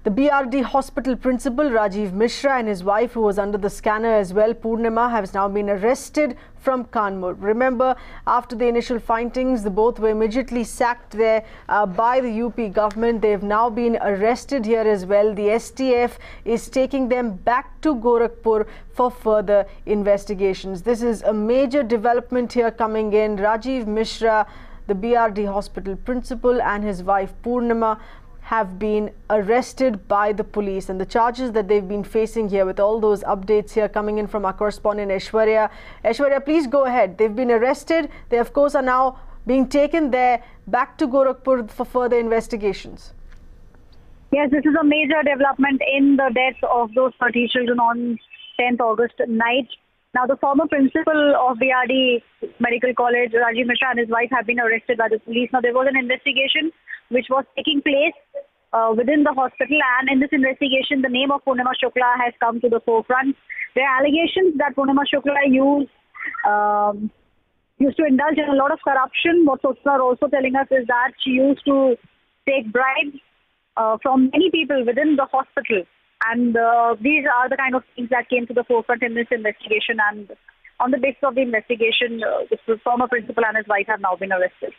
The BRD hospital principal Rajiv Mishra and his wife, who was under the scanner as well, Purnima, has now been arrested from Kanpur. Remember, after the initial findings, the both were immediately sacked there by the UP government. They have now been arrested here as well. The STF is taking them back to Gorakhpur for further investigations. This is a major development here coming in. Rajiv Mishra, the BRD hospital principal, and his wife Purnima have been arrested by the police, and the charges that they've been facing here, with all those updates here coming in from our correspondent Aishwarya. Aishwarya, please go ahead. They've been arrested. They of course are now being taken there back to Gorakhpur for further investigations. Yes, this is a major development in the death of those 30 children on 10th August night. Now, the former principal of BRD Medical College, Rajiv Mishra, and his wife have been arrested by the police. Now, there was an investigation which was taking place within the hospital, and in this investigation, the name of Purnima Shukla has come to the forefront. There are allegations that Purnima Shukla used to indulge in a lot of corruption. What sources are also telling us is that she used to take bribes from many people within the hospital. And these are the kind of things that came to the forefront in this investigation. And on the basis of the investigation, the former principal and his wife have now been arrested.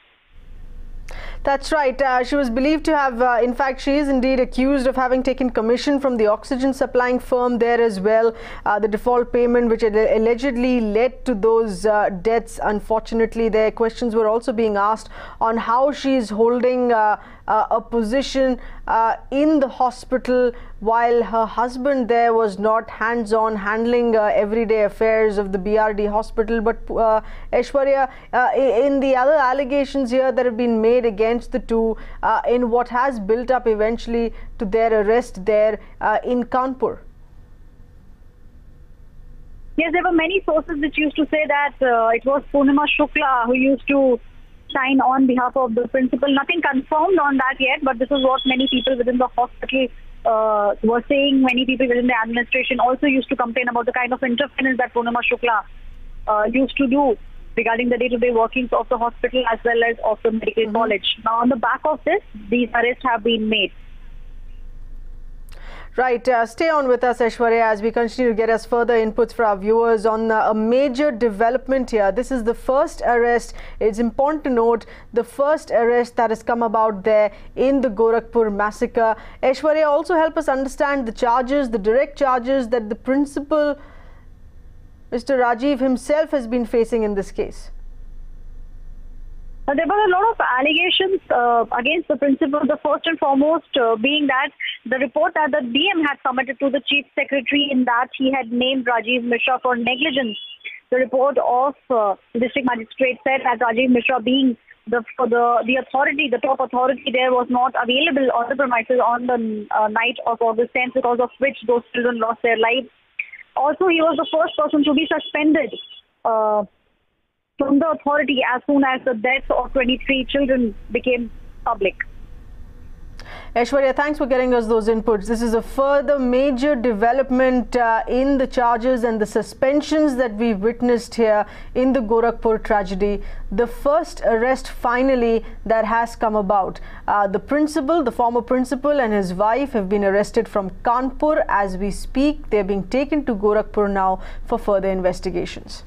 That's right. She was believed to have, in fact, she is indeed accused of having taken commission from the oxygen supplying firm there as well. The default payment which allegedly led to those deaths. Unfortunately, their questions were also being asked on how she is holding a position in the hospital while her husband there was not hands-on handling everyday affairs of the BRD hospital. But Aishwarya, in the other allegations here that have been made against the two, in what has built up eventually to their arrest there in Kanpur. Yes, there were many sources which used to say that it was Purnima Shukla who used to sign on behalf of the principal. Nothing confirmed on that yet, but this is what many people within the hospital were saying. Many people within the administration also used to complain about the kind of interference that Purnima Shukla used to do regarding the day-to-day workings of the hospital as well as of the medical college. Now, on the back of this, these arrests have been made. Right. Stay on with us, Aishwarya, as we continue to get us further inputs for our viewers on a major development here. This is the first arrest. It's important to note the first arrest that has come about there in the Gorakhpur massacre. Aishwarya, also help us understand the charges, the direct charges that the principal, Mr. Rajiv himself, has been facing in this case. There were a lot of allegations against the principal, the first and foremost being that the report that the DM had submitted to the Chief Secretary, in that he had named Rajiv Mishra for negligence. The report of the District Magistrate said that Rajiv Mishra, being the authority, the top authority there, was not available on the premises on the night of August 10th, because of which those children lost their lives. Also, he was the first person to be suspended from the authority as soon as the deaths of 23 children became public. Aishwarya, thanks for getting us those inputs. This is a further major development in the charges and the suspensions that we've witnessed here in the Gorakhpur tragedy. The first arrest finally that has come about. The principal, the former principal, and his wife have been arrested from Kanpur as we speak. They're being taken to Gorakhpur now for further investigations.